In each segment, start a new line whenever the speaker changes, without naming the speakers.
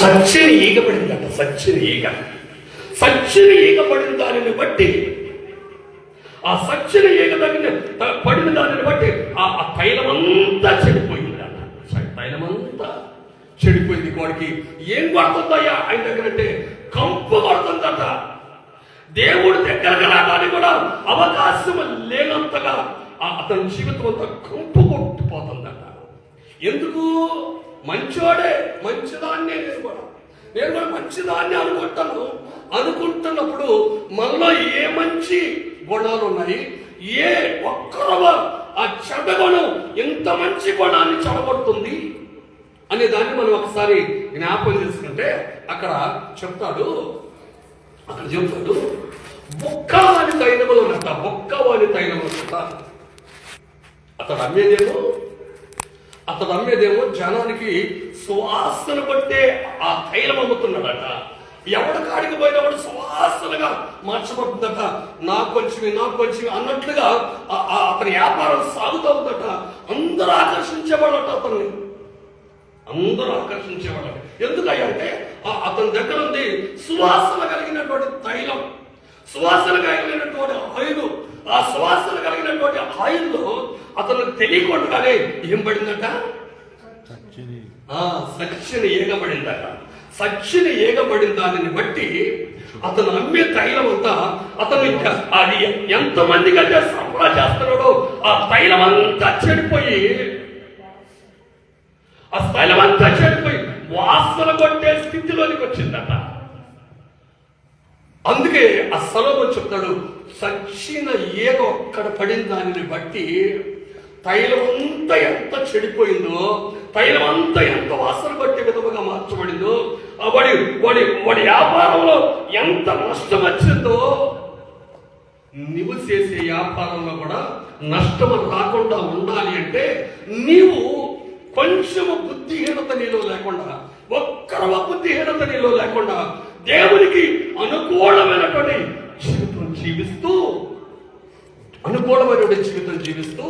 సచ్చిని ఈగ పడిందట. సచ్చిని ఈగ పడిన దానిని బట్టి, ఆ సచ్చిని ఈగ పడిన దానిని బట్టి ఆ తైలమంతా చెడిపోయిందట. తైలమంతా చెడిపోయింది. వాడికి ఏం కొడుతుందయ్యా ఆయన దగ్గర అంటే కంపు కొడుతుందట. దేవుడి దగ్గరకు రావడానికి కూడా అవకాశం లేనంతగా అతని జీవితం అంతా కంపు కొట్టిపోతుందట. ఎందుకు? మంచోడే, మంచిదాన్నే నేను కూడా మంచిదాన్ని అనుకుంటున్నప్పుడు మనలో ఏ మంచి గుణాలు ఉన్నాయి, ఏ ఒక్కరవ ఆ చెడ్డ గుణం ఎంత మంచి గుణాన్ని చెడగొడుతుంది అనే దాన్ని మనం ఒకసారి జ్ఞాపకం చేసుకుంటే అక్కడ చెప్తాడు బొక్క అని తైలములు ఉన్నట. బొక్క అని తైలములు ఉన్నట. అతడు అమ్మేదేమో జనానికి సువాసన పట్టే ఆ తైలం అమ్ముతున్నాడట. ఎవరి కాడికి పోయినప్పుడు సువాసనగా మార్చబడుతుందట. నాకు కొంచెం అన్నట్లుగా అతని వ్యాపారం సాగుతూ ఉందట. అందరూ ఆకర్షించేవాళ్ళట. అందరూ ఆకర్షించేవాళ్ళట. ఎందుకయ్యా అంటే అతని దగ్గర ఉంది సువాసన కలిగినటువంటి తైలం, సువాసన కలిగినటువంటి ఆయిలు. ఆ సువాసన కలిగినటువంటి ఆయిల్లో అతను తెలియకుండానే ఏం పడిందట? సచ్చిని ఏగబడిందట. సచ్చిని ఏగబడిన దానిని బట్టి అతను అమ్మే తైలం అంతా అతను అది ఎంతమందికి అయితే సరఫరా చేస్తున్నాడో ఆ తైలం అంతా చెడిపోయి వాసన కొట్టే స్థితిలోనికి వచ్చిందట. అందుకే ఆ సొలొమోను చెప్తాడు, సచ్చిన ఏగ ఒక్కడ పడిన దానిని బట్టి తైలమంతా ఎంత చెడిపోయిందో, తైలమంతా ఎంత వాసన పట్టే విధముగా మార్చబడిందో, వాడి వ్యాపారంలో ఎంత నష్టం వచ్చిందో, నీవు చేసే వ్యాపారంలో కూడా నష్టం రాకుండా ఉండాలి అంటే నీవు కొంచెము బుద్ధిహీనత నీలో లేకుండా, ఒక్కరవ బుద్ధిహీనత నీలో లేకుండా దేవునికి అనుకూలమైనటువంటి జీవితం జీవిస్తూ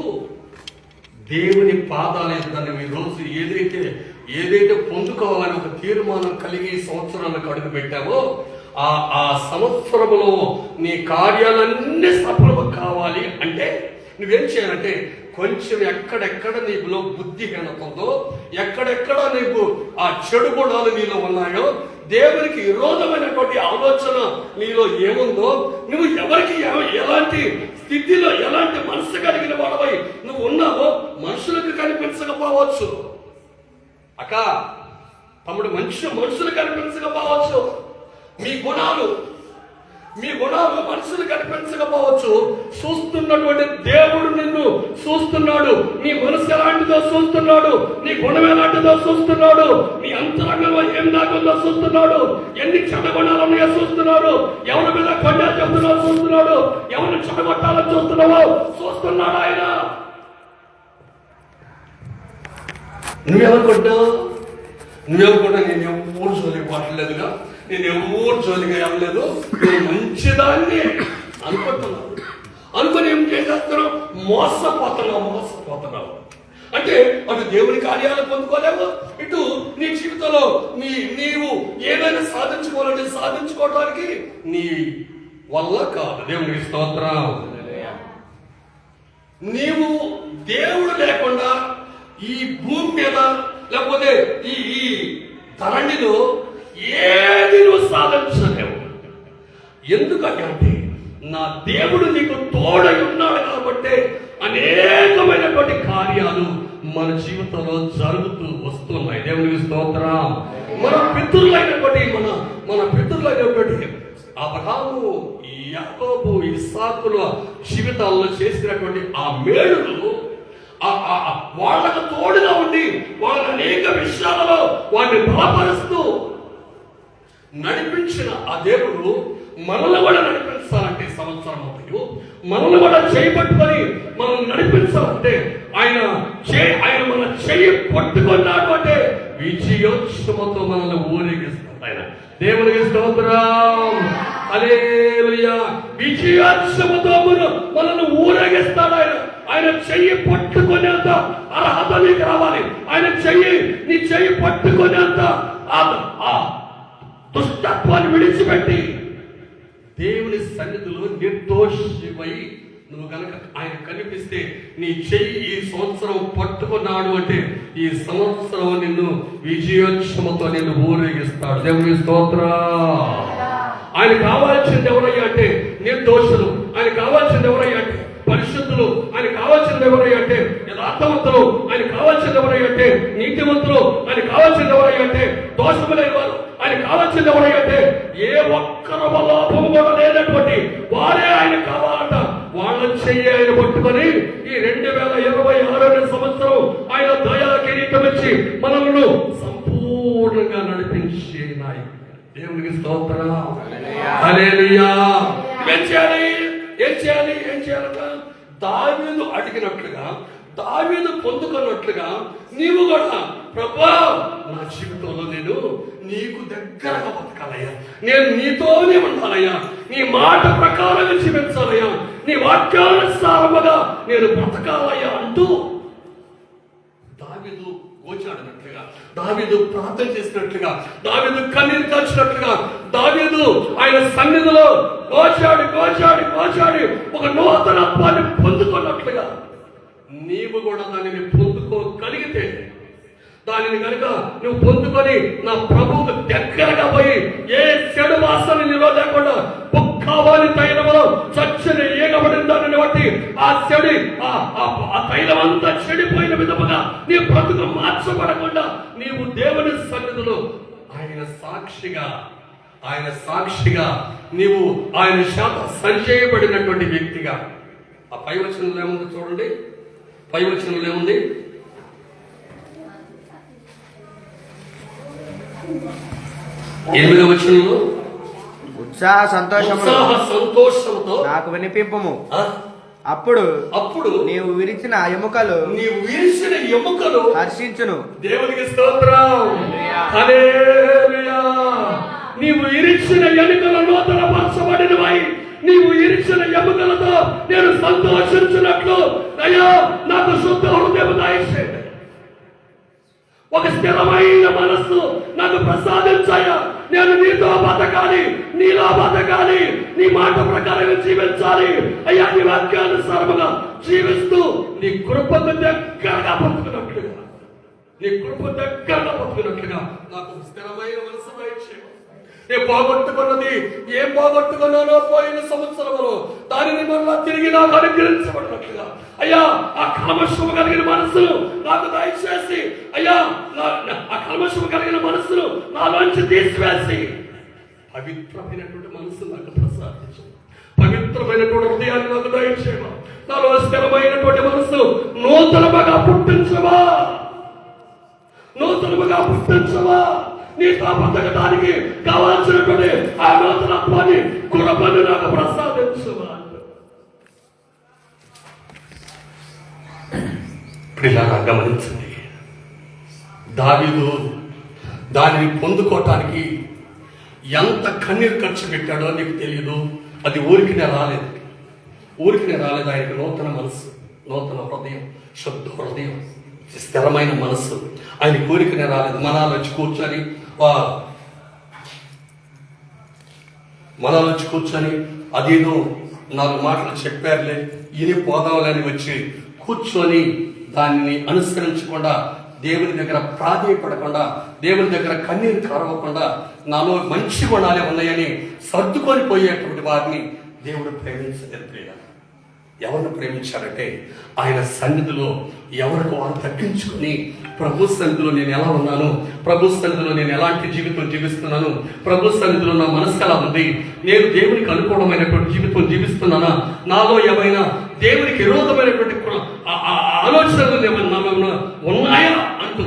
దేవుని పాదాల యొక్క ఈ రోజు ఏదైతే పొందుకోవాలని ఒక తీర్మానం కలిగి సంవత్సరాలకు అడుగు పెట్టావో ఆ సంవత్సరంలో నీ కార్యాలన్నీ సఫలం కావాలి అంటే నువ్వేం చేయాలంటే కొంచెం ఎక్కడెక్కడ నీలో బుద్ధిహీనత ఉందో, ఎక్కడెక్కడ నీకు ఆ చెడు గుణాలు నీలో ఉన్నాయో, దేవునికి విరోధమైనటువంటి ఆలోచన నీలో ఏముందో, నువ్వు ఎవరికి ఎలాంటి స్థితిలో ఎలాంటి మనసు కలిగిన వాడవై నువ్వు ఉన్నావో మనుషులకు కనిపించకపోవచ్చు. అక్క తమ్ముడు మనుషులు కనిపించకపోవచ్చు. మీ గుణాలు మనుషులు కనిపించకపోవచ్చు. చూస్తున్నటువంటి దేవుడు నిన్ను చూస్తున్నాడు. నీ మనసు ఎలాంటిదో చూస్తున్నాడు. నీ గుణం ఎలాంటిదో చూస్తున్నాడు. నీ అంతరంగంలో ఏం దాగుందో చూస్తున్నాడు. ఎన్ని చెడ్డ గుణాలు ఉన్నాయో చూస్తున్నాడు. ఎవరి మీద కొండ చెప్తున్నావు చూస్తున్నాడు. ఎవరిని చెడగొట్టాలని చూస్తున్నావో చూస్తున్నాడు ఆయన. నువ్వెవరుకుంటావు? నేను ఎవరు జోలికి పట్టలేదుగా, నేను ఎవరు జోలిగా వెళ్ళలేదు, నేను మంచిదాన్ని అనుకుని ఏం చేసేస్తున్నావు? మోసపోతున్నావు. అంటే అటు దేవుని కార్యాలు పొందుకోలేవు, ఇటు నీ జీవితంలో నీవు ఏదైనా సాధించుకోవడానికి నీ వల్ల కాదు. దేవునికి స్తోత్రం. నీవు దేవుడు లేకుండా ఈ భూమి మీద లేకపోతే ఈ ధరణిలో ఏది నువ్వు సాధించలేవు. ఎందుకంటే నా దేవుడు నీకు తోడై ఉన్నాడు కాబట్టి అనేకమైనటువంటి కార్యాలు మన జీవితంలో జరుగుతూ వస్తున్నాయి. దేవునికి స్తోత్రం. మన పితరులైనటువంటి అబ్రహాము, యాకోబు, ఇస్సాకుల జీవితాల్లో చేసినటువంటి ఆ మేలులు వాళ్ళకు తోడుగా ఉండి వాళ్ళని అనేక విషయాలలో వాటిని బలపరుస్తూ నడిపించిన ఆ దేవుడు మనల్ని కూడా నడిపించాలంటే సంవత్సరం అవుతాయి. మనల్ని కూడా చేయబట్టుకొని మనం నడిపించాలంటే ఆయన మన చెయ్యి పట్టుకున్నాడు అంటే విజయోత్సవంతో మనల్ని ఊరేగిస్తాడు ఆయన. దేవునికి స్తోత్రం. హల్లెలూయా. విజయోత్సవంతో మనల్ని ఊరేగిస్తాడు ఆయన. ఆయన చెయ్యి పట్టుకునేంత అర్హత నీకు రావాలి. ఆయన నీ చెయ్యి పట్టుకునేంత ఆ దుష్టత్వాన్ని విడిచిపెట్టి దేవుని సన్నిధిలో నిర్దోషివై నువ్వు కనుక ఆయన కనిపిస్తే నీ చెయ్యి ఈ సంవత్సరం పట్టుకున్నాడు అంటే ఈ సంవత్సరం నిన్ను విజయోత్సవంతో నిన్ను ఊరేగిస్తాడు. దేవుని స్తోత్రం. ఆయన కావాల్సింది ఎవరయ్యా అంటే నిర్దోషులు. ఆయన కావాల్సింది ఎవరయ్యా అంటే పరిశుద్ధులు. ఆయన కావాల్సింది ఎవరయ్యా అంటే యథార్థవంతులు. ఆయన కావాల్సింది ఎవరయ్యా అంటే నీతివంతులు. ఆయన కావాల్సింది ఎవరయ్యా అంటే దోషము లేని వారు. ఆయన కావాల్సింది ఎవరయ్యా అంటే ఏ ఒక్కర లోపము కూడా లేనటువంటి వారే ఆయన కావాలంట. వాళ్ళ చెయ్యి ఆయన పట్టుకొని ఈ 2026 సంవత్సరం ఆయన దయా కిరీటం ఇచ్చి మనల్ని సంపూర్ణంగా నడిపించే నాయకుడు. దేవునికి స్తోత్రం. హల్లెలూయా. ఏం చేయాలట? దావీదు అడిగినట్లుగా, దావీదు పొందుకున్నట్లుగా నీవు కూడా ప్రభువా నా జీవితంలో నేను నీకు దగ్గరగా బతకాలయ్యా, నేను నీతోనే ఉండాలయ్యా, నీ మాట ప్రకారంగా జీవించాలయ్యా, నీ వాక్యానుసారముగా నేను బ్రతకాలయ్యా అంటూ దావీదు గోచాడినట్లుగా, దావీదు ప్రార్థన చేసినట్లుగా, దావీదు కన్నీరు కాల్చినట్లుగా, దావీదు ఆయన సన్నిధిలో గోచాడి ఒక నూతనత్వాన్ని పొందుకున్నట్లుగా నీవు కూడా దానిని పొందుకోగలిగితే, దానిని కనుక నువ్వు పొందుకొని నా ప్రభువుకు దగ్గరగా పోయి ఏ చెడు వాసన నీలో లేకుండా పొక్కావాలి తైలములో చచ్చిన ఏగబడిన దానిని బట్టి ఆ చెడి ఆ తైలం అంతా చెడిపోయిన విధముగా నీ బ్రతుకు మార్చబడకుండా నీవు దేవుని సన్నిధిలో ఆయన సాక్షిగా నీవు ఆయన శాత సంచయబడినటువంటి వ్యక్తిగా. ఆ పై వచనంలో ఏముంది చూడండి. పై వచనంలో ఏముంది? 8వ వచనంలో
ఉత్సాహ సంతోషముతో నాకు వినిపింపుము. అప్పుడు నీవు విరిచిన ఎముకలు హర్షించును.
దేవునికి స్తోత్రం. హల్లెలూయా. నీవు ఇరిచిన ఎముకలు నూతన పరచబడినవై నీవు ఇరిచిన ఎముకలతో నేను సంతోషించినట్లు అయ్యా నాకు శుద్ధ హృదయం దయచేయండి. ఒక స్థిరమైన మనస్సు నాకు ప్రసాదించాయా. నేను నీతో బతకాలి, నీలో బతకాలి, నీ మాట ప్రకారం జీవించాలి అయ్యా. నీ వాక్యానుసారముగా జీవిస్తూ నీ కృపకు దగ్గరగా బతుకున్నట్లుగా, నీ కృప దగ్గరగా బతుకున్నట్లుగా నాకు స్థిరమైన మనసు దయచేయండి. నేను పోగొట్టుకున్నది ఏం పోగొట్టుకున్నానో పోయిన సంవత్సరంలో దానిని మళ్ళా తిరిగి నాకు అనుగ్రహించబడినట్లుగా అయ్యా ఆ కల్మషము కలిగిన మనస్సును నాకు దయచేసి అయ్యా ఆ కల్మషము కలిగిన మనస్సును నాలోంచి తీసివేసి పవిత్రమైనటువంటి మనస్సు నాకు ప్రసాదించు. పవిత్రమైనటువంటి హృదయాన్ని నాకు దయచేయవా. నాలో స్థిరమైనటువంటి మనస్సు నూతనముగా పుట్టించవా. నీతో బతకడానికి కావాల్సినటువంటి ఆ నూతనత్వాన్ని కృపను నాకు ప్రసాదించవా. ఇలాగా గమనించండి. దావీదు దానిని పొందుకోవటానికి ఎంత కన్నీరు ఖర్చు పెట్టాడో నీకు తెలియదు. అది ఊరికినే రాలేదు. ఆయనకు నూతన మనస్సు, నూతన హృదయం, శుద్ధ హృదయం, స్థిరమైన మనస్సు ఆయన కోరికనే రాలేదు. మనాలు వచ్చి కూర్చొని అదేదో 4 మాటలు చెప్పారులే ఈయన పోదాంలని వచ్చి కూర్చొని దానిని అనుసరించకుండా, దేవుని దగ్గర ప్రాధేయపడకుండా, దేవుని దగ్గర కన్నీరు కారవకుండా నాలో మంచి గుణాలే ఉన్నాయని సర్దుకొని పోయేటువంటి వారిని దేవుడు ప్రేమించలేదు. ఎవరిని ప్రేమించారంటే ఆయన సన్నిధిలో ఎవరికి వారు తగ్గించుకుని ప్రభు సన్నిధిలో నేను ఎలా ఉన్నాను, ప్రభు సన్నిధిలో నేను ఎలాంటి జీవితం జీవిస్తున్నాను, ప్రభు సన్నిధిలో నా మనసు ఎలా ఉంది, నేను దేవునికి అనుకూలమైనటువంటి జీవితం జీవిస్తున్నానా, నాలో ఏమైనా దేవునికి విరోధమైనటువంటి ఆలోచనలు ఏమన్నా ఉన్నాయా అంటూ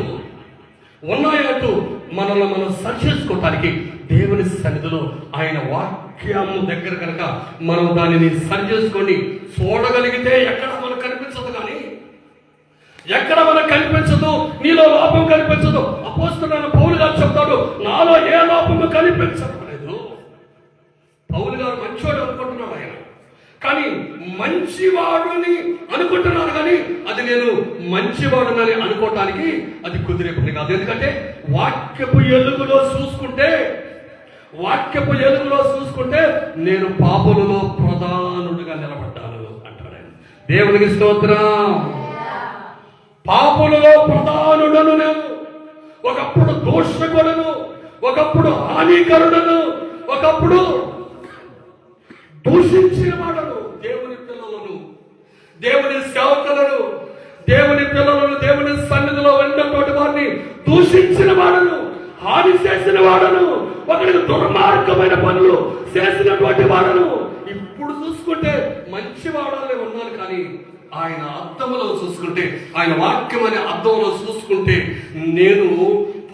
మనల్ని మనం సరి చేసుకోవటానికి దేవుని సన్నిధిలో ఆయన వాక్యము దగ్గర కనుక మనం దానిని సరి చేసుకొని చూడగలిగితే ఎక్కడ మనకు కనిపించదు. కానీ ఎక్కడ మనకు కనిపించదు, నీలో లోపం కనిపించదు. అపోస్తలుడైన పౌలు గారు చెప్తాడు, నాలో ఏ లోపము కనిపించలేదు. పౌలు గారు మంచోడు అనుకుంటున్నాడు ఆయన, కానీ మంచివాడుని అనుకుంటున్నాను, కానీ అది నేను మంచివాడునని అనుకోవటానికి అది కుదిరే పని కాదు. ఎందుకంటే వాక్యపు ఎలుగులో చూసుకుంటే నేను పాపులలో ప్రధానుడిగా నిలబడ్డాను అంటాడు ఆయన. దేవునికి స్తోత్రం. పాపులలో ప్రధానుడను నేను. ఒకప్పుడు దోషకుడను, ఒకప్పుడు హానికరుడను, ఒకప్పుడు దూషించిన వాడను. దేవుని పిల్లలను, దేవుని సేవకులను, దేవుని పిల్లలను దేవుని సన్నిధిలో ఉన్నటువంటి వారిని దూషించిన వాడను, హాని చేసిన వాడను, ఒకరికి దుర్మార్గమైన పనులు చేసినటువంటి వాడను. ఇప్పుడు చూసుకుంటే మంచి వాడాలే ఉన్నాను, కానీ ఆయన అర్థంలో చూసుకుంటే, ఆయన వాక్యం అనే అర్థంలో చూసుకుంటే నేను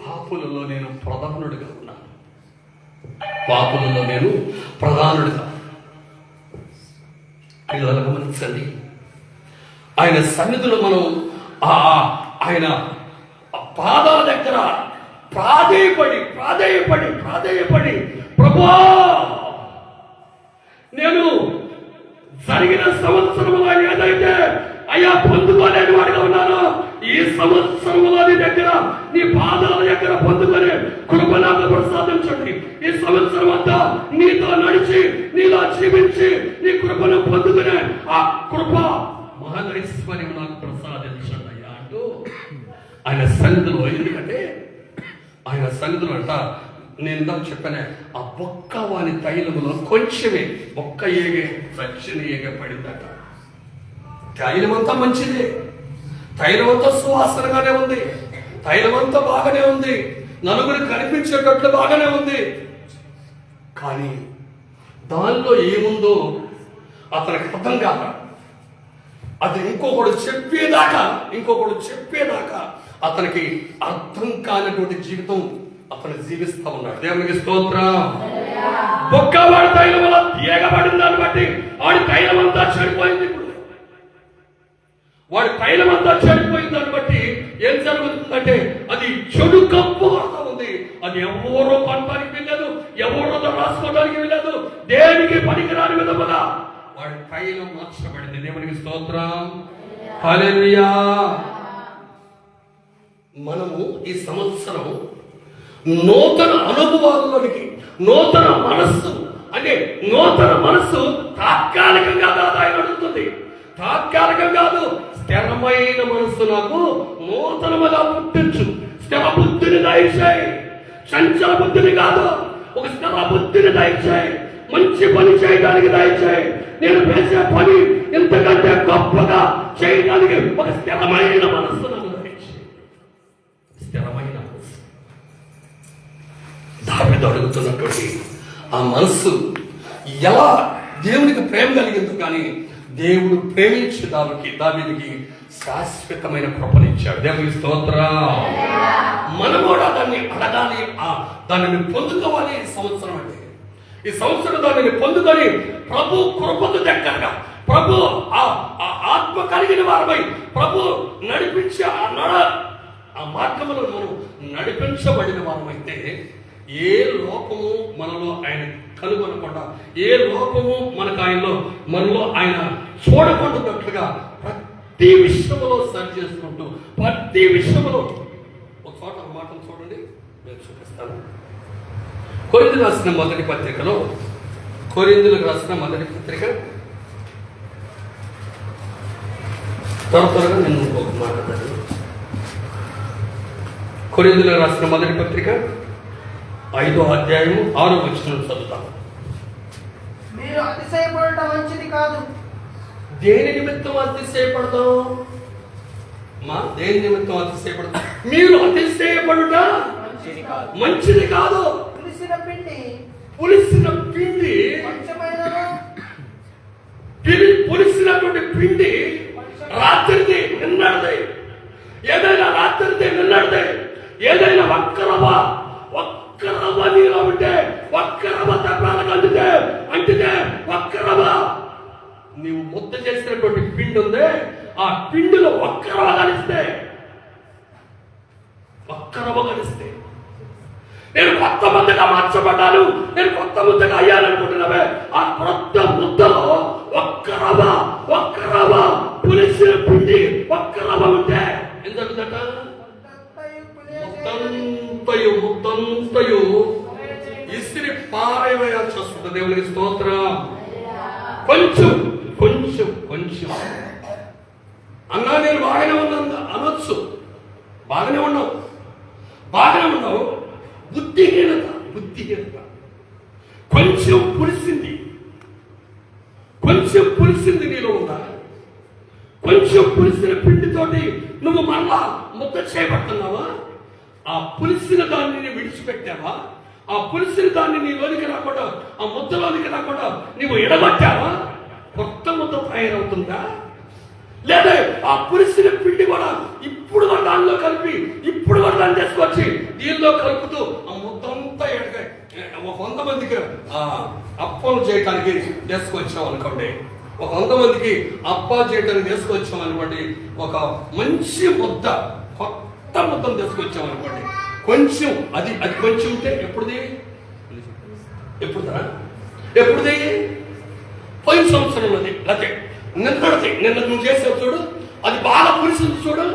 పాపులలో నేను ప్రధానుడిగా ఉన్నాను. పాపులలో నేను ప్రధానుడిగా. పిల్లలు గమనించండి, ఆయన సన్నిధిలో మనం ఆయన పాదాల దగ్గర ప్రాధేయపడి ప్రభువా, నేను జరిగిన సంవత్సరంలో ఏదైతే అయ్యా పొందుకోలేని వాడిగా ఉన్నానో, ఈ సంవత్సరంలో నీ దగ్గర, నీ పాదాల దగ్గర పొందుకొని కృప నాకు ప్రసాదించండి. ఈ సంవత్సరం అంతా నీతో నడిచి, నీలో జీవించి, నీ కృపను పొందుకునే ఆ కృప మహనైశ్వర్యం నాకు ప్రసాదించండి అయ్యా అంటూ ఆయన సన్నిధిలో. ఎందుకంటే ఆయన సన్నిధిలో అంట, నేను ఇందాక చెప్పానే, ఆ బొక్క వాని తైలములో కొంచెమే బొక్క ఏగే పడిందట. తైలమంతా మంచిదే, తైలమంతా సువాసనగానే ఉంది, తైలమంతా బాగానే ఉంది, నలుగురికి కనిపించేటట్లు బాగానే ఉంది. కానీ దానిలో ఏముందో అతనికి అర్థం కాక, అది ఇంకొకడు చెప్పేదాకా అతనికి అర్థం కానటువంటి జీవితం అతను జీవిస్తా ఉన్నాడు. దేవునికి స్తోత్రం. బొక్కవాడి తైలం వల్ల తీయగబడిన దాన్ని బట్టి వాడి తైలం అంతా చెడిపోయింది. ఇప్పుడు వాడి తైలం అంతా చెడిపోయిన దాన్ని బట్టి ఏం జరుగుతుందంటే అది చెడు కప్పు కొడతా ఉంది. అది ఎవరో కొనడానికి వెళ్ళలేదు, ఎవరో రాసుకోవడానికి వెళ్ళలేదు, దేనికి పనికిరాని విధముగా వాడి తైలం మార్చబడింది. దేవునికి స్తోత్రం. హల్లెలూయా. మనము ఈ సంవత్సరం నూతన అనుభవాల్లోనికి, నూతన మనస్సు తాత్కాలికంగా కాదు ఆయన అడుగుతుంది. తాత్కాలికం కాదు, స్థిరమైన మనస్సు నాకు నూతనముగా పుట్టించు. స్థిర బుద్ధిని దయచేయి, చంచల బుద్ధిని కాదు, ఒక స్థిర బుద్ధిని దయచేయి. మంచి పని చేయడానికి దయచేయి. నేను చేసే పని ఇంతకంటే గొప్పగా చేయడానికి ఒక స్థిరమైన మనస్సు నాకు దయచేయి. స్థిరమైన మనస్సు. దావీదు అడుగుతున్నటువంటి ఆ మనస్సు ఎలా దేవునికి ప్రేమ కలిగింది, కానీ దేవుడు ప్రేమించి దావీదుకి శాశ్వతమైన కృపనిచ్చాడు. దేవునికి స్తోత్రం. మనం కూడా దాన్ని అడగాలి, దానిని పొందుకోవాలి. ఈ సంవత్సరం అంటే ఈ సంవత్సరం దానిని పొందుకొని ప్రభు కృపకు దగ్గరగా, ప్రభు ఆత్మ కలిగిన వారమై ప్రభు నడిపించే ఆ మార్గంలో మనం నడిపించబడిన వారమైతే ఏ లోపము మనలో ఆయన కనుగొనకుండా, ఏ లోపము మనలో ఆయన చూడకుండాట్లుగా ప్రతి విషయంలో సరి చేసుకుంటూ, ప్రతి విషయంలో ఒక చోట మాటలు చూడండి, నేను చూపిస్తాను. కొరింథీయులకు రాసిన మొదటి పత్రికలో, కొరింథీయులకు రాసిన మొదటి పత్రిక, త్వరగా నేను ఇంకొక మాట్లాడాను. కొరింథీయులకు రాసిన మొదటి పత్రిక 5వ అధ్యాయం 6వ వచనం చదువుతాం.
మీరు అతిశయపడటం మంచిది కాదు.
దేని నిమిత్తం అతిశయపడతాం? దేని నిమిత్తం అతిశయపడతాం? మీరు అతిశయపడుట మంచిది కాదు. పులిసిన పిండి పులిసినటువంటి పిండి రాత్రిది నిన్నటిది, ఏదైనా రాత్రిది నిన్నటిది, ఏదైనా వక్రవ నీలో ఉంటే వక్రవ తప్పాలకు అంటితే వక్రవ నీవు ముద్ద చేసినటువంటి పిండి ఉంది, ఆ పిండిలో వక్రవ కలిస్తే నేను కొత్త ముద్దగా మార్చబడ్డాను, నేను కొత్త ముద్దగా అయ్యాలనుకుంటున్నావే, ఆ కొత్త ముద్దలో ఒక్క రవ్వ పులిసిన పిండి ఒక్క రవ్వ ఉంటే ఏం జరుగుతుందట? ముద్దంతయు ఇసిరి పారవేయాల్సి వస్తుంది. దేవునికి స్తోత్రం. కొంచెం కొంచెం కొంచెం అన్నా నేను బాగానే ఉన్నాను అనొచ్చు. బాగానే ఉన్నావు. బుద్ధిహీనత కొంచెం పులిసింది నీలో ఉందా? కొంచెం పులిసిన పిండితోటి నువ్వు మళ్ళా ముద్ద చేయబడుతున్నావా? ఆ పులిసిన దాన్ని విడిచిపెట్టావా? ఆ పులిసిన దాన్ని నీలోనికి రాకుండా, ఆ ముద్దలోనికి రాకుండా నీవు ఎడగొట్టావా? కొత్త ముద్ద తయారవుతుందా? లేదా ఆ పులిసిన పిండి కూడా ఇప్పుడు కూడా దానిలో కలిపి ఇప్పుడు కూడా దాన్ని తీసుకొచ్చి దీనిలో కలుపుతూ ఆ ముద్దంతా ఎడగా 100 మందికి అప్పాలు చేయడానికి తీసుకొచ్చాం అనుకోండి. 100 మందికి అప్పాలు చేయడానికి తీసుకొచ్చాం అనుకోండి. ఒక మంచి ముద్ద, కొత్త ముద్దను తీసుకొచ్చాం అనుకోండి. కొంచెం అది కొంచెం ఉంటే ఎప్పుడుది పోయిన సంవత్సరం ఉన్నది. లేకపోతే నిన్న నువ్వు చేసావు చూడు, అది బాగా పులిసింది చూడు.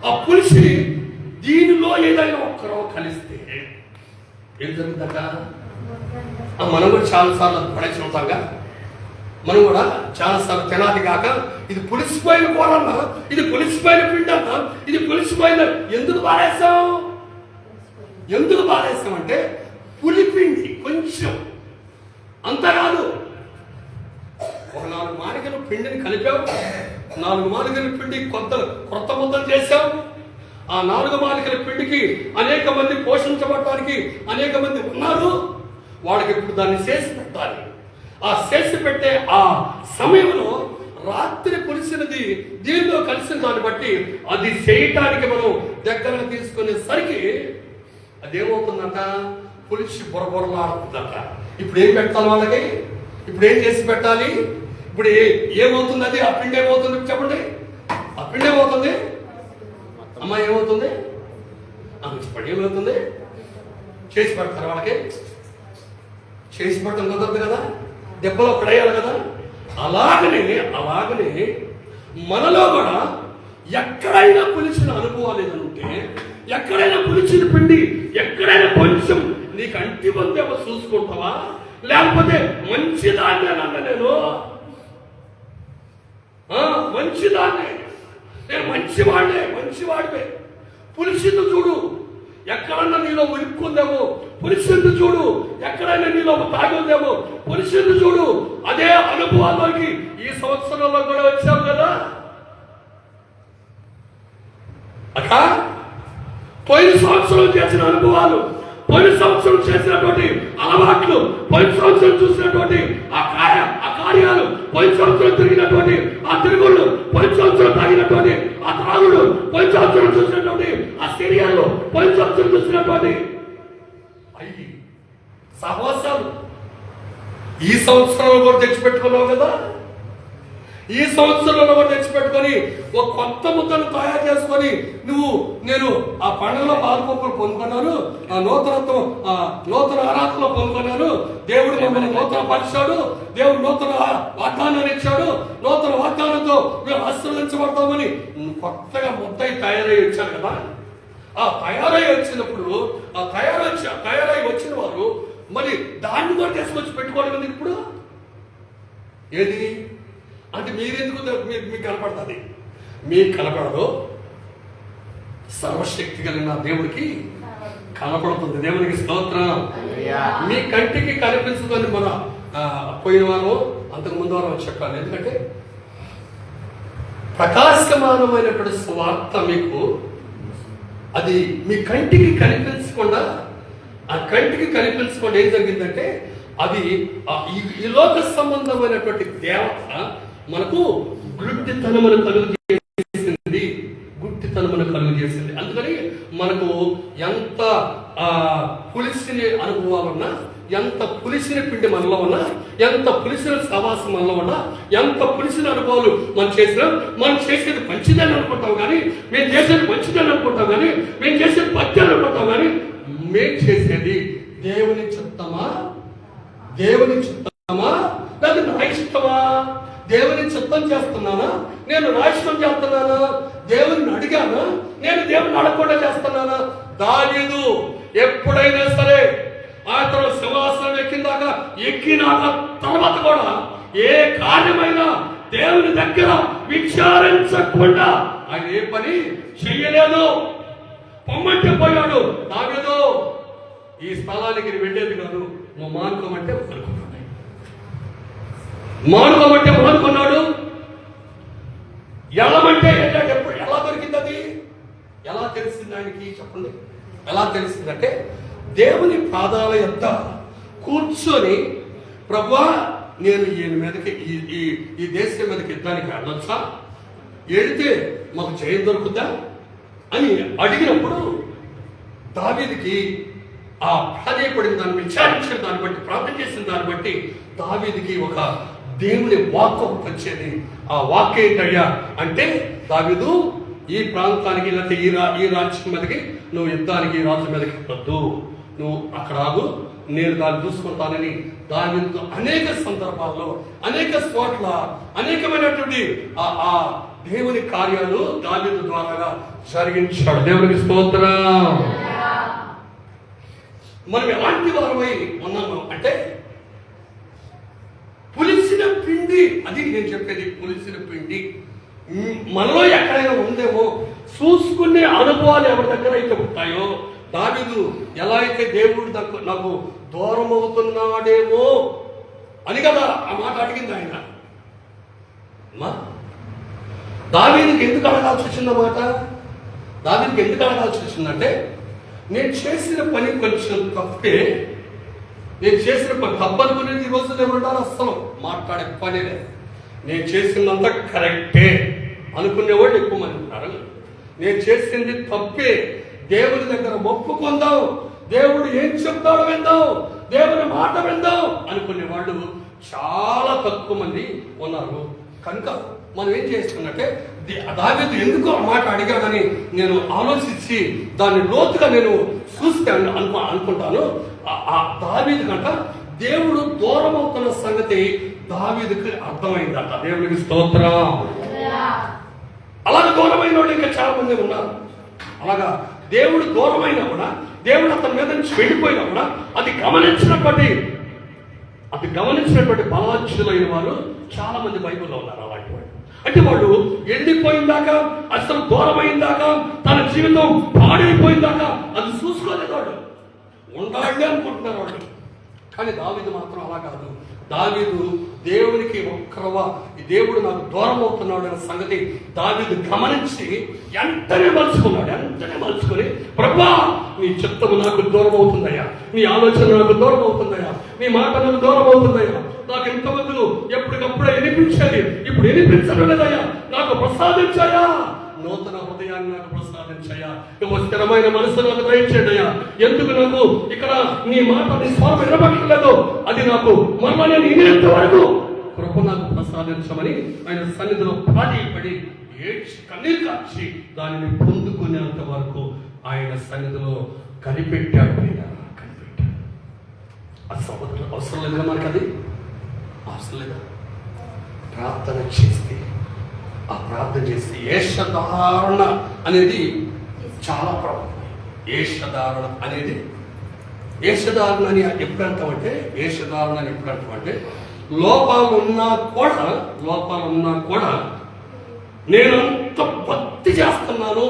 ఆ పులిసి దీనిలో ఏదైనా ఒక్కరో కలిస్తే ఏం జరుగుతుందట? మనం కూడా చాలాసార్లు పడేసి ఉంటాంగా. మనం కూడా చాలాసార్లు తినాలి కాక ఇది పులిసిపోయిన కూర అన్నా, ఇది పులిసిపోయిన పిండి అన్నా, ఇది పులిసిపోయిన ఎందుకు బారేసామంటే పులిపిండి కొంచెం అంతా కాదు. ఒక 4 మానికల పిండిని కలిపావు. 4 మానికల పిండి కొత్త ముద్దలు చేశావు. ఆ 4 మానికల పిండికి అనేక మంది పోషించబడటానికి అనేక మంది ఉన్నారు. వాళ్ళకి ఇప్పుడు దాన్ని చేసి పెట్టాలి. ఆ చేసి పెట్టే ఆ సమయంలో రాత్రి పులిసినది దీనిలో కలిసిన దాన్ని బట్టి అది చేయటానికి మనం దగ్గరకు తీసుకునేసరికి అదేమవుతుందంట? పులిసి బొరబొరలాడుతుందంట. ఇప్పుడు ఏం పెట్టాలి వాళ్ళకి? ఇప్పుడు ఏం చేసి పెట్టాలి? ఇప్పుడు ఏమవుతుంది? అది ఆ పిండి ఏమవుతుంది చెప్పండి. ఆ పిండి ఏమవుతుంది? అమ్మ ఏమవుతుంది? చెప్పండి ఏమవుతుంది? చేసి పెడతారు వాళ్ళకి. చేసి పెట్టడం కుదరదు కదా, దెబ్బలో పడేయాలి కదా. అలాగనే మనలో కూడా ఎక్కడైనా పులిసిన అనుభవాలు ఏదంటే, ఎక్కడైనా పులిచిన పిండి ఎక్కడైనా కొంచెం నీకు అంటి పొందేమో చూసుకుంటావా? లేకపోతే మంచిదాన్ని అన్న నేను మంచివాడివే. పులిసింది చూడు, ఎక్కడన్నా నీలో ఉరుక్కుందేమో. పులిసింది చూడు, ఎక్కడైనా నీలో తాగుందేమో. పులిసింది చూడు. అదే అనుభవాల్లోకి ఈ సంవత్సరంలో కూడా వచ్చావు కదా. అక్క పోయిన సంవత్సరం చేసిన అనుభవాలు, పోయిన సంవత్సరం చేసినటువంటి అలవాట్లు, పోయిన సంవత్సరం చూసినటువంటి ఆ కార్యాలు, పోయిన సంవత్సరం తిరిగినటువంటి ఆ తిరుగుళ్ళు, పోయిన సంవత్సరం తాగినటువంటి ఆ తాగుడు, పోయిన సంవత్సరం చూసినటువంటి ఆ సిరియాలు, పోయిన సంవత్సరం చూసినటువంటి అయ్యి సహవాసాలు ఈ సంవత్సరంలో కూడా తెచ్చిపెట్టుకున్నావు కదా. ఈ సంవత్సరంలో కూడా తెచ్చిపెట్టుకొని ఒక కొత్త ముద్దను తయారు చేసుకొని నేను ఆ పండుగలో పాల్పొప్పులు పొందుకున్నాను, ఆ నూతన ఆరాధనలో పొందుకున్నాను. దేవుడు మమ్మల్ని నూతన పరిచాడు, దేవుడు నూతన వాగ్దానాన్ని ఇచ్చాడు, నూతన వాగ్దానంతో మేము ఆశీర్వదించబడతామని కొత్తగా ముద్ద తయారై వచ్చాను కదా. ఆ తయారై వచ్చినప్పుడు తయారై వచ్చిన వారు మరి దాన్ని కూడా తీసుకొచ్చి పెట్టుకోవడం ఎందుకు ఇప్పుడు? ఏది అంటే మీరెందుకు మీకు కనపడుతుంది? మీకు కనపడదు, సర్వశక్తి కలిగిన దేవుడికి కనపడుతుంది. దేవునికి స్తోత్రం. మీ కంటికి కనిపించుకొని మన పోయిన వారం అంతకు ముందు వారం చెప్పాను. ఎందుకంటే ప్రకాశమానమైనటువంటి స్వార్థ మీకు అది మీ కంటికి కనిపించకుండా, ఆ కంటికి కనిపించకుండా ఏం జరిగిందంటే అది ఈ లోక సంబంధమైనటువంటి దేవత మనకు గుడ్డితనమును కలుగు చేసింది. అందుకని మనకు ఎంత పులిసిన అనుభవాలు ఉన్నా, ఎంత పులిసిన పిండి మనలో ఉన్నా, ఎంత పులిసిన సవాసం మనలో ఉన్నా, ఎంత పులిసిన అనుభవాలు మనం చేసేది మంచిదని అనుకుంటాం కానీ, మేము చేసేది మంచిదని అనుకుంటాం కానీ, మేము చేసేది భక్తి అని అనుకుంటాం కానీ, మేము చేసేది దేవుని చిత్తమా లేదా నా ఇష్టమా? దేవుని చిత్తం చేస్తున్నానా, నేను నాశనం చేస్తున్నానా, దేవుని అడిగానా, నేను దేవుని అడగకుండా చేస్తున్నానా? దావీదు ఎప్పుడైనా సరే అతను సింహాసనం ఎక్కినాక తర్వాత కూడా ఏ కార్యమైనా దేవుని దగ్గర విచారించకుండా ఆయన ఏ పని చెయ్యలేదు. పొమ్మంటే పోయాడు. దావీదు ఈ స్థలానికి వెళ్ళేది కాదు, నువ్వు మానుకోమంటే మానుకున్నాడు. వెళ్ళమంటే వెళ్ళాడు. ఎప్పుడు ఎలా దొరికింది అది? ఎలా తెలిసింది ఆయనకి? చెప్పండి. ఎలా తెలిసిందంటే దేవుని పాదాల యొక్క కూర్చొని, ప్రభువా నేను ఈయన మీదకి ఈ దేశం మీదకి యుద్ధానికి వెళ్ళొచ్చా, వెళితే మాకు జయం దొరుకుద్దా అని అడిగినప్పుడు దావీదుకి ఆ ప్రాధేయపడిన దాన్ని విచారించిన దాన్ని బట్టి, ప్రార్థన చేసిన దాన్ని బట్టి దావీదుకి ఒక దేవుని వాక్ ఒకటి వచ్చేది. ఆ వాక్ ఏంటయ్యా అంటే, దావీదు ఈ ప్రాంతానికి లేకపోతే ఈ రాజ్యం మీదకి నువ్వు యుద్ధానికి రాజు మీదకి వద్దు, నువ్వు అక్కడ ఆగు, నేను దాన్ని చూసుకుంటానని దావీదు అనేక సందర్భాల్లో అనేక చోట్ల అనేకమైనటువంటి ఆ దేవుని కార్యాలు దావీదు ద్వారాగా జరిగించాడు. దేవునికి స్తోత్రం. మనం ఎలాంటి వారమై ఉన్నాము అంటే, పులిసిన పిండి, అది నేను చెప్పేది, పులిసిన పిండి మనలో ఎక్కడైనా ఉందేమో చూసుకునే అనుభవాలు ఎవరి దగ్గర అయితే ఉంటాయో, దావీదు ఎలా అయితే దేవుడు నాకు దూరం అవుతున్నాడేమో అని కదా ఆ మాట అడిగింది ఆయన. దావీదుకి ఎందుకు అడగాల్సి వచ్చిందన్నమాట? దావీదుకి ఎందుకు అడగాల్సి వచ్చిందంటే, నేను చేసిన పని కొంచెం తప్పే, నేను చేసిన పని తప్పనుకునేది ఈ రోజు ఏమంటారు, అస్సలు మాట్లాడే పని లేదు. నేను చేసినంత కరెక్టే అనుకునేవాళ్ళు ఎక్కువ మంది ఉంటారు. నేను చేసింది తప్పే, దేవుని దగ్గర ఒప్పుకుందాం, దేవుడు ఏం చెప్తాడో విందాం, దేవుని మాట విందాం అనుకునే వాళ్ళు చాలా తక్కువ మంది ఉన్నారు. కనుక మనం ఏం చేస్తున్నట్టే, దావీదు ఎందుకు ఆ మాట అడిగాడని నేను ఆలోచించి దాన్ని లోతుగా నేను చూస్తే అనుకుంటాను. ఆ దావీదు కంట దేవుడు దూరం అవుతున్న సంగతి దావీదుకి అర్థమైందట. దేవుడికి స్తోత్రం. అలాగే దూరమైన వాళ్ళు ఇంకా చాలా మంది ఉన్నారు. అలాగా దేవుడు దూరమైనా కూడా, దేవుడు అతని మీద నుంచి వెళ్ళిపోయినా కూడా అది గమనించినటువంటి బలాధ్యులైన వారు చాలా మంది బైబిల్లో ఉన్నారు. అలాంటి వాళ్ళు అంటే వాళ్ళు ఎండిపోయిందాకా, అసలు దూరమైందాకా, తన జీవితం పాడైపోయిందాకా అది చూసుకోలేదు. వాళ్ళు ఉండాలి అనుకుంటున్నారు వాళ్ళు. కానీ దావీదు మాత్రం అలా కాదు. దావీదు దేవునికి ఈ దేవుడు నాకు దూరం అవుతున్నాడు అనే సంగతి దావీదు గమనించి వెంటనే మలుచుకుని, ప్రభువా నీ చిత్తము నాకు దూరం అవుతుందయ్యా, నీ ఆలోచన నాకు దూరం అవుతుందయ్యా, నీ మాట నాకు దూరం అవుతుందయ్యా, నాకు ఇంతమంది ఎప్పటికప్పుడే వినిపించేది ఇప్పుడు వినిపించడం లేదయ్యా, నాకు ప్రసాదించాయా, నూతన హృదయాన్ని నాకు ప్రసాదించాయా, స్థిరమైన మనసు నాకు దయచేయడయ్యా. ఎందుకు నాకు ఇక్కడ నీ మాట నీ స్వరం వినబట్టలేదు, అది నాకు మరలా నేను వినేంత వరకు కృప నాకు ప్రసాదించమని ఆయన సన్నిధిలో ప్రాధేయపడి ఏడ్చి కన్నీరు కార్చి దానిని పొందుకునేంత వరకు ఆయన సన్నిధిలో కనిపెట్టాడు. అవసరం లేదా మనకు? అది అవసరం లేదా? ప్రార్థన చేస్తే, ఆ ప్రార్థన చేస్తే ఏషధారణ అనేది చాలా ప్రాబ్లం. ఏషధారణ అని ఎప్పుడు అంటామంటే లోపాలు ఉన్నా కూడా నేనంత భక్తి చేస్తున్నాను,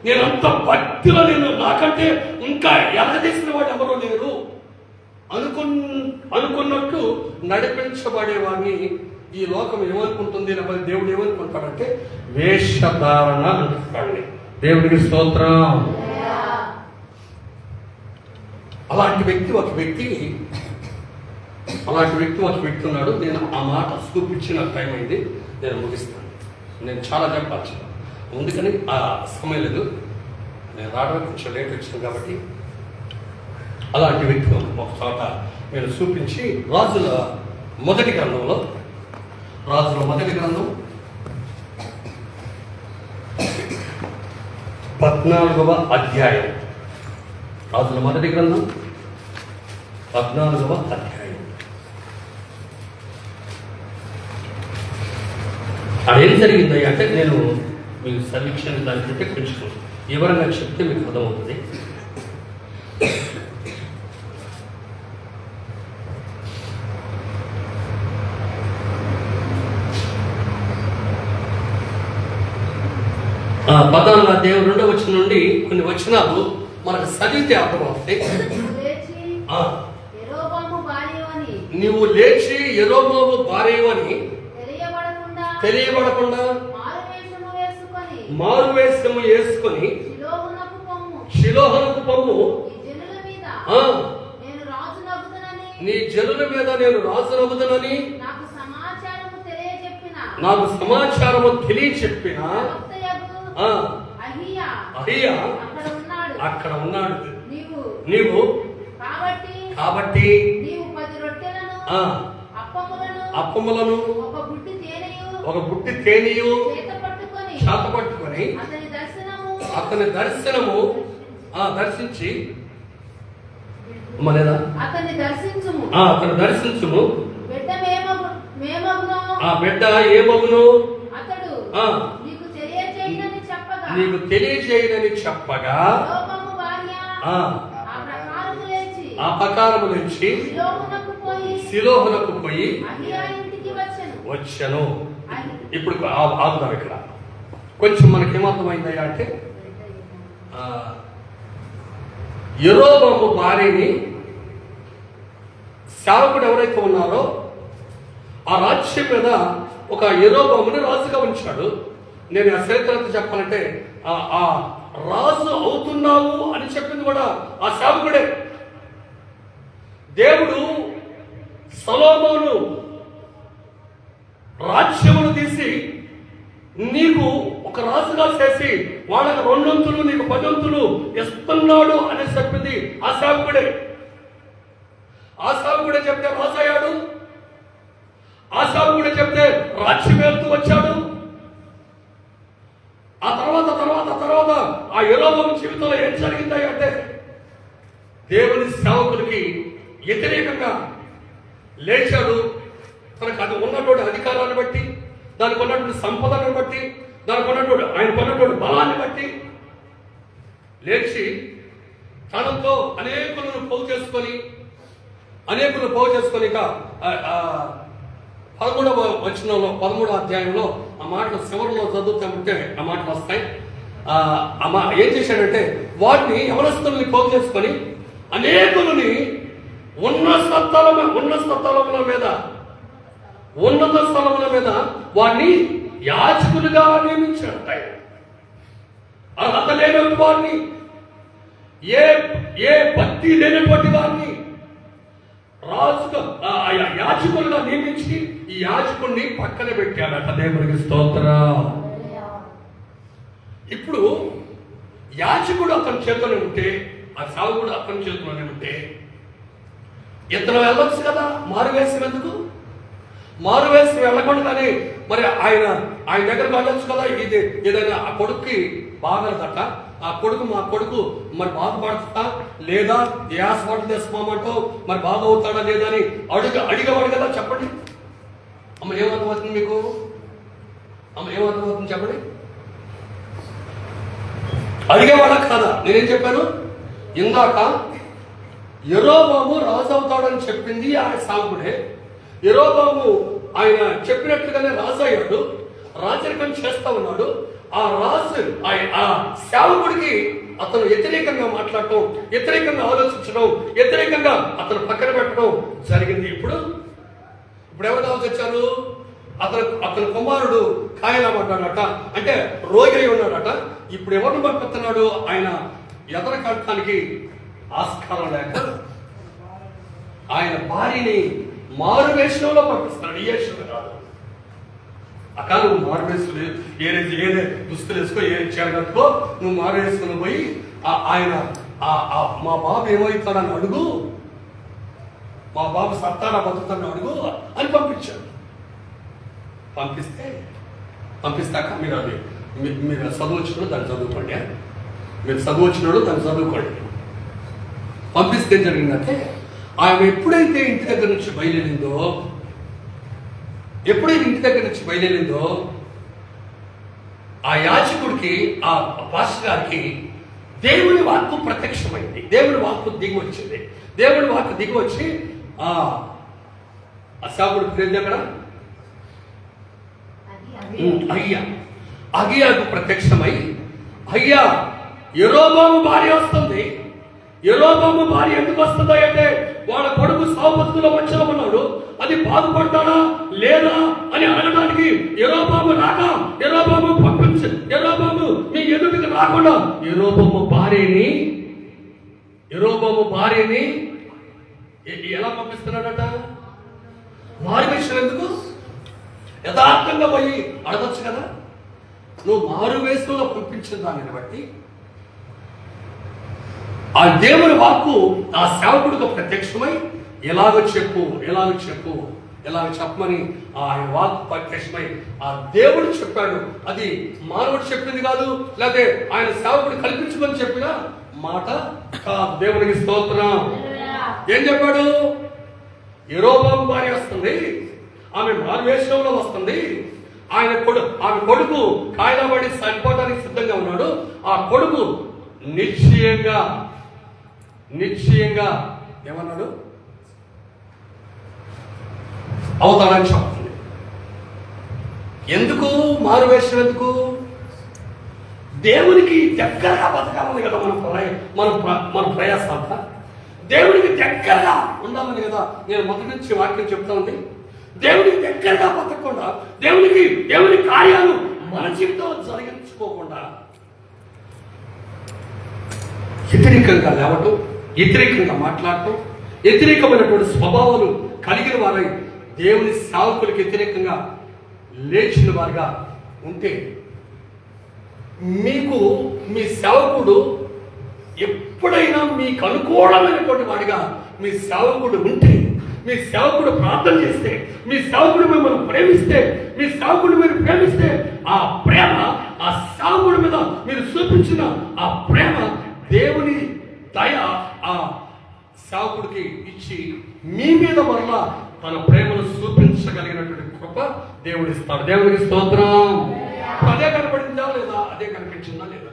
నేనంత భక్తిలో నేను నాకంటే ఇంకా ఎరగదీసిన వాడు ఎవరో లేరు అనుకున్నట్టు నడిపించబడేవాడిని ఈ లోకం ఏమనుకుంటుంది, లేకపోతే దేవుడు ఏమనుకుంటాడంటే వేషధారణ అంటాడు. దేవుడికి స్తోత్రం. అలాంటి వ్యక్తి ఒక వ్యక్తి ఉన్నాడు. నేను ఆ మాట చూపించిన టైం అయింది, నేను ముగిస్తాను. నేను చాలా చెప్పాల్సి అందుకని ఆ సమయం లేదు, నేను రావడం కొంచెం లేట్ వచ్చింది కాబట్టి అలాంటి వ్యక్తి ఒక చోట నేను చూపించి రాజుల మొదటి గ్రంథం 14వ అధ్యాయం. రాజుల మొదటి గ్రంథం 14వ అధ్యాయం. ఏం జరిగింది అంటే నేను మీకు సమీక్షణ దానికంటే కొంచెం వివరంగా చెప్తే మీకు అర్థమవుతుంది. పదాల దేవుడు 2వ వచనం నుండి కొన్ని వచనాలు మనకు చదివితే అర్థమవుతాయి. నువ్వు లేచి యెరోబాము భార్యవని తెలియబడకుండా మారువేషము వేసుకొని షిలోహునకు పొమ్ము, నీ జనుల మీద నేను రాజునగుదనని నాకు సమాచారము తెలియచెప్పిన అహియా అక్కడ ఉన్నాడు. నీవు కాబట్టి అప్పములను ఒక బుట్టి తేనెయు చేత పట్టుకొని అతని దర్శనము దర్శించి అతని దర్శించుము. ఆ బిడ్డ ఏమగును నీకు తెలియజేయనని చెప్పగా ఆ ప్రకారము నుంచి సిలోహునకు పోయి వచ్చాను. ఇప్పుడు ఆగుదాం. ఇక్కడ కొంచెం మనకేమర్థమైందయ్యా అంటే యెరోబాము భార్యని సేవకుడు ఎవరైతే ఉన్నారో ఆ రాజ్యం మీద ఒక యెరోబాముని రాజుగా ఉంచాడు. నేను ఆ చరిత్రత చెప్పాలంటే ఆ రాజు అవుతున్నావు అని చెప్పింది కూడా ఆ సేవకుడే. దేవుడు సొలొమోను రాజ్యమును తీసి నీకు ఒక రాజుగా చేసి వాళ్ళకి 2 వంతులు నీకు 10 వంతులు ఇస్తున్నాడు అని చెప్పింది ఆ సేవకుడే. ఆ సేవకుడే చెప్తే రాజు అయ్యాడు. ఆ సేవకుడే చెప్తే రాజ్యం వెళ్తూ వచ్చాడు. ఆ తర్వాత తర్వాత తర్వాత ఆ యెరోబాము జీవితంలో ఏం జరిగింది అంటే దేవుని సేవకులకి వ్యతిరేకంగా లేచాడు. తనకు అది ఉన్నటువంటి అధికారాన్ని బట్టి, దానికి ఉన్నటువంటి సంపదను బట్టి, దానికి ఉన్నటువంటి ఆయనకు ఉన్నటువంటి బలాన్ని బట్టి లేచి తనతో అనేకులను పోగు చేసుకొని ఇక 11వ వచనంలో 13వ అధ్యాయంలో ఆ మాటలు చివరిలో చదువుతామంటే ఆ మాటలు వస్తాయి. ఏం చేశాడంటే వాటిని యవనస్తుల్ని పోగు చేసుకొని అనేకులని ఉన్నత స్థలముల మీద వారిని యాజకులుగా నియమించాడు. అర్హత లేనటువంటి వారిని, ఏ భక్తి లేనటువంటి వారిని రాజుగా యాజకులుగా నియమించి ఈ యాజకుడిని పక్కన పెట్టాడట. దేవునికి స్తోత్రం. ఇప్పుడు యాజకుడు అతని చేతిలో ఉంటే, ఆ సేవకుడు అతని చేతిలోనే ఉంటే ఇతను వెళ్ళొచ్చు కదా. మారువేషం ఎందుకు? మారువేషం వెళ్ళకుండానే మరి ఆయన దగ్గరకు వెళ్ళొచ్చు కదా. ఇది ఏదైనా ఆ కొడుకుకి బాగలదట. ఆ కొడుకు మా కొడుకు మరి బాధపడుతుందా లేదా, ఏ హాస్పిటల్ తెస్తామంటో మరి బాగా అవుతాడా లేదా అని అడిగేవాడు కదా. చెప్పండి అమ్మ, ఏమర్థమవుతుంది మీకు? అమ్మ, ఏమర్థమవుతుంది చెప్పండి? అడిగేవాడా కాదా? నేనేం చెప్పాను ఇందాక? యెరోబాము రాజు అవుతాడని చెప్పింది ఆ సేవకుడే. యెరోబాము ఆయన చెప్పినట్లుగానే రాజు అయ్యాడు. రాజరికం చేస్తా ఉన్నాడు. ఆ రాజు ఆ సేవకుడికి అతను వ్యతిరేకంగా మాట్లాడటం, వ్యతిరేకంగా ఆలోచించడం, వ్యతిరేకంగా అతను పక్కన పెట్టడం జరిగింది. ఇప్పుడు ఎవరు కావాల్సి వచ్చారు? అతని కుమారుడు కాయలబడ్డాడట, అంటే రోగి అయి ఉన్నాడట. ఇప్పుడు ఎవరిని పంపిస్తున్నాడు? ఆయన ఎదర కట్టడానికి ఆస్కారం లేక ఆయన భార్యని మారువేషంలో పంపిస్తున్నాడు. ఈ వేషంలో కాదు. అక్క నువ్వు మారువేసుకుని ఏదే దుస్తులు వేసుకో, ఏ ఇచ్చాడు కట్టుకో, నువ్వు మారువేసుకుని పోయి ఆయన మా బాబు ఏమవుతాడని అడుగు, మా బాబు సత్తాడా బతుకుతాడని అడుగు అని పంపించాడు. పంపిస్తాక మీరు చదువుచ్చినోడు దాన్ని చదువుకోండి. మీరు చదువుచ్చినోడు దాన్ని చదువుకోండి. పంపిస్తే జరిగిందంటే ఆమె ఎప్పుడైతే ఇంటి దగ్గర నుంచి బయలుదేరిందో ఆ యాజకుడికి, ఆ పాస్టర్ గారికి దేవుని వాక్కు ప్రత్యక్షమైంది. దేవుని వాక్కు దిగి వచ్చింది. దేవుని వాక్కు దిగి వచ్చి ఆ సేవకుడు పేరు అక్కడ అగియాకు ప్రత్యక్షమై, అయ్యా యెరోబాము భార్య వస్తుంది. యెరోబాము భార్య ఎందుకు వస్తుందో అంటే వాళ్ళ కొడుకు సావత్తులో మధ్యలో ఉన్నాడు, అది బాధపడతాడా లేదా అని అడగడానికి యెరోబాము రాక యెరోబాము పంపించి యెరోబాము మీ ఎదుటికి రాకుండా యెరోబాము భార్యని ఎలా పంపిస్తున్నాడట? మారు వేషం ఎందుకు? యథార్థంగా పోయి అడగచ్చు కదా. నువ్వు మారు వేషంలో పంపించిన దానిని బట్టి ఆ దేవుని వాక్కు ఆ సేవకుడికి ప్రత్యక్షమై ఎలాగ చెప్పమని ఆయన వాక్కు ప్రత్యక్షమై ఆ దేవుడు చెప్పాడు. అది మానవుడు చెప్పింది కాదు, లేకపోతే ఆయన సేవకుడు కల్పించుకొని చెప్పిన మాట కాదు. దేవునికి స్తోత్రం. ఏం చెప్పాడు? యెరోబాము భార్య వస్తుంది, ఆమె మారువేషంలో వస్తుంది, ఆమె కొడుకు కాయలబడి చనిపోవడానికి సిద్ధంగా ఉన్నాడు. ఆ కొడుకు నిశ్చయంగా ఏమన్నాడు? అవుతాడని చెప్తుంది. ఎందుకు మారువేషం? ఎందుకు? దేవునికి దగ్గరగా బతకాలని కదా మన ప్రయాస అంతా. దేవునికి దగ్గరగా ఉండాలని కదా నేను మొదటి నుంచి వాక్యం చెప్తా ఉంది. దేవునికి దగ్గరగా బతకకుండా, దేవుని కార్యాలు మన జీవితంలో జరిగించుకోకుండా వ్యతిరేకంగా లేవటం, వ్యతిరేకంగా మాట్లాడటం, వ్యతిరేకమైనటువంటి స్వభావాలు కలిగిన వారై దేవుని సేవకులకు వ్యతిరేకంగా లేచిన వారుగా ఉంటే, మీకు మీ సేవకుడు ఎప్పుడైనా మీకు అనుకూలమైనటువంటి వాడిగా మీ సేవకుడు ఉంటే, మీ సేవకుడు ప్రార్థన చేస్తే, మీ సేవకుడు మిమ్మల్ని ప్రేమిస్తే, మీ సేవకుడు మీరు ప్రేమిస్తే, ఆ ప్రేమ, ఆ సేవకుడి మీద మీరు చూపించిన ఆ ప్రేమ దేవుని దయ ఆ సేవకుడికి ఇచ్చి మీ మీద మరలా తన ప్రేమను చూపించగలిగినటువంటి కృప దేవుడు ఇస్తాడు. దేవునికి స్తోత్రం. అదే కనపడిందా లేదా? అదే కనిపించిందా లేదా?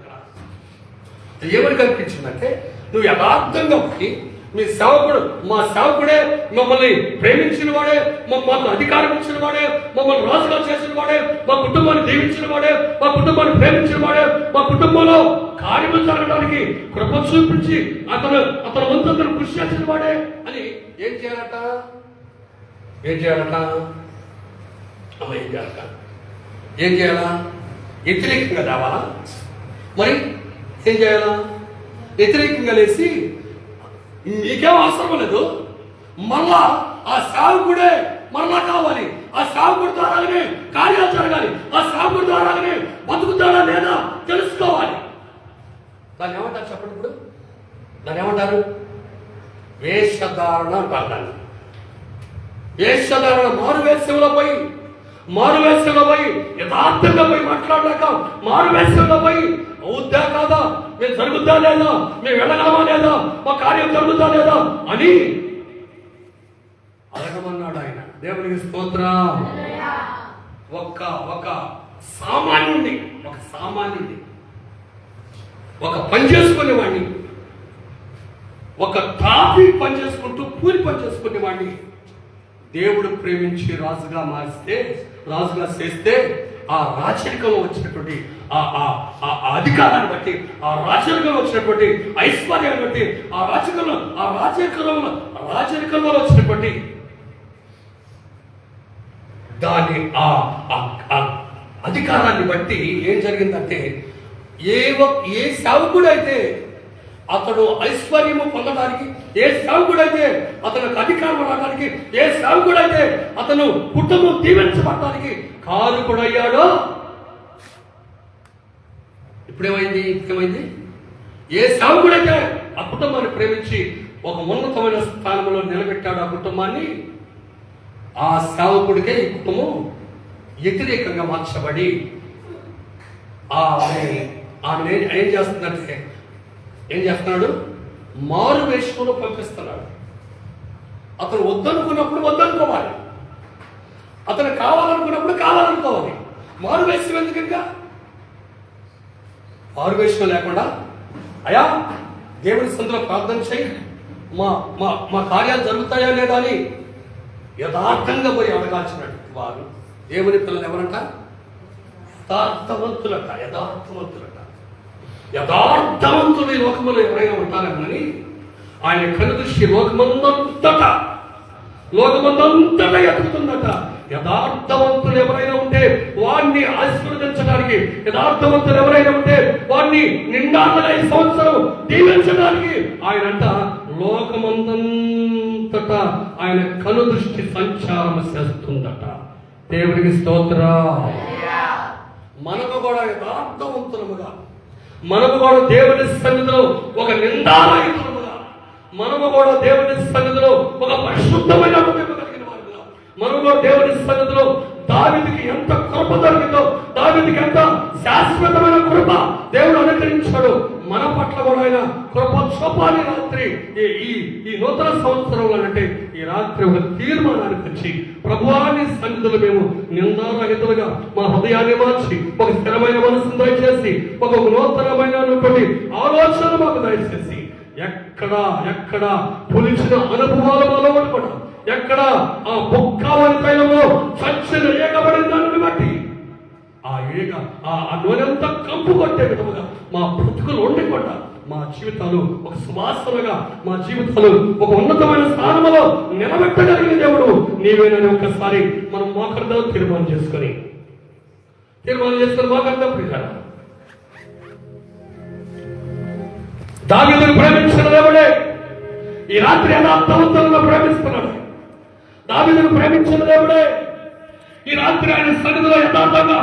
అక్కడ ఏమని కనిపించిందంటే, నువ్వు యథార్థంగా పోయి మా సేవకుడే మమ్మల్ని ప్రేమించిన వాడే, మమ్మల్ని అధికారం ఇచ్చిన వాడే, మమ్మల్ని రాజుగా చేసిన వాడే, మా కుటుంబాన్ని దీవించిన వాడే, మా కుటుంబాన్ని ప్రేమించిన వాడే, మా కుటుంబంలో కార్యము జరగడానికి కృప చూపించి అతను వంతు కృషి చేసిన వాడే అని ఏం చేయాలట? ఏం చేయాలట? వ్యతిరేకంగా రావాలా? మరి ఏం చేయాలా? వ్యతిరేకంగా లేచి నీకేం అవసరం లేదు, మళ్ళా ఆ సేవకుడే మరలా కావాలి, ఆ సేవకుడి ద్వారానే కార్యాలు జరగాలి, ఆ సేవకుడి ద్వారానే బతుకుతాడా లేదా తెలుసుకోవాలి. దాన్ని ఏమంటారు చెప్పండి? ఇప్పుడు దాన్ని ఏమంటారు? వేషధారణ అంటారు. దాన్ని వేషధారణ. మారువేషంలో పోయి యథార్థంగా పోయి మాట్లాడలేక, మారువేషంలో పోయి అవుద్దా కాదా, మేము జరుగుద్దా లేదా, మేము వెళ్ళగలమా లేదా, మా కార్యం జరుగుద్దా లేదా అని అడగమన్నాడు ఆయన. దేవునికి స్తోత్రం. ఒక సామాన్యుడిని, ఒక పని చేసుకునేవాడిని, ఒక ట్రాఫిక్ పని చేసుకుంటూ కూలి పని చేసుకునేవాడిని దేవుడు ప్రేమించి రాజుగా చేస్తే ఆ రాచరికంలో వచ్చినటువంటి ఆ అధికారాన్ని బట్టి, ఆ రాచరికంలో వచ్చినటువంటి ఐశ్వర్యాన్ని బట్టి, ఆ రాచరికంలో వచ్చినటువంటి దాని ఆ అధికారాన్ని బట్టి ఏం జరిగిందంటే, ఏ సేవకుడైతే అతడు ఐశ్వర్యము పొందడానికి, ఏ సేవకుడైతే అతనికి అధికారం రావడానికి, ఏ సేవకుడైతే అతను కుటుంబం దీవించబడటానికి కారుకుడయ్యాడో, ఇప్పుడేమైంది? ఏ సేవకుడైతే ఆ కుటుంబాన్ని ప్రేమించి ఒక ఉన్నతమైన స్థానంలో నిలబెట్టాడు ఆ కుటుంబాన్ని, ఆ సేవకుడికే ఈ కుటుంబం వ్యతిరేకంగా మార్చబడి ఆమె ఏం చేస్తున్నాడు? మారు వేషంలో పంపిస్తున్నాడు. అతను వద్దనుకున్నప్పుడు వద్దనుకోవాలి, అతను కావాలనుకున్నప్పుడు కావాలనుకోవాలి. మారు వేషం ఎందుకంగా? ఆరువేషం లేకుండా అయా దేవుని సందులో ప్రార్థన చేయి, మా మా మా కార్యాలు జరుగుతాయా లేదా అని యథార్థంగా పోయి అడగాల్సినట్టు వారు దేవుని పిల్లలు ఎవరంట? యథార్థవంతులట. యథార్థవంతులు ఈ లోకములో ఎవరైనా ఉంటారని ఆయన కనుదృష్టి లోకమందంతటా ఎదుగుతుందట. యథార్థవంతులు ఎవరైనా ఉంటే వారిని ఆశీర్వదించడానికి, యథార్థవంతులు ఎవరైనా ఉంటే వారిని నిండాలుగా ఈ సంవత్సరం దీవించడానికి ఆయనంట లోకమందంతటా ఆయన కనుదృష్టి సంచారం చేస్తుందట. దేవునికి స్తోత్రం. మనకు కూడా యథార్థవంతులముగా, మనము కూడా దేవుని సన్నిధిలో ఒక నిందారహితులముగా, మనము కూడా దేవుని సన్నిధిలో ఒక పరిశుద్ధమైన హృదయం కలిగిన వారుగా, మనము కూడా దేవుని సన్నిధిలో దావీదుకి ఎంత కృప దొరికిందో, దావీదుకి ఎంత శాశ్వతమైన కృప దేవుడు అనుగ్రహించాడు, మన పట్ల కూడా ఆయన కృప చూపాలి. రాత్రి ఈ నూతన సంవత్సరంలో అంటే ఈ రాత్రి ఒక తీర్మానానికి వచ్చి ప్రభువాని సన్నిధులు మేము నిందారహితులుగా మా హృదయాన్ని మార్చి ఒక స్థిరమైన మనసును దయచేసి ఒక నూతనమైన ఆలోచన మాకు దయచేసి ఎక్కడ పులిచిన అనుభవాలు మాలో కూడా ఎక్కడ ఆ బొక్కావని తైలంలో చచ్చిన ఏకబడిన దానిని బట్టి ఆ నూనెంతా కంపు కొట్టే విధముగా మా బ్రతుకులు ఉండకుండా మా జీవితాలు ఒక సువాసనగా, మా జీవితాలు ఒక ఉన్నతమైన స్థానంలో నిలబెట్టగలిగిన దేవుడు నీవేనని ఒక్కసారి మనం మోకరితో తీర్మానం చేసుకొని మోకరితో ప్రియులారా, దావీదును ప్రేమించిన దేవుడే ఈ రాత్రి యథార్థవంతులుగా ప్రేమిస్తున్నాడు. దావీదును ప్రేమించిన దేవుడే ఈ రాత్రి ఆయన సన్నిధిలో యథార్థంగా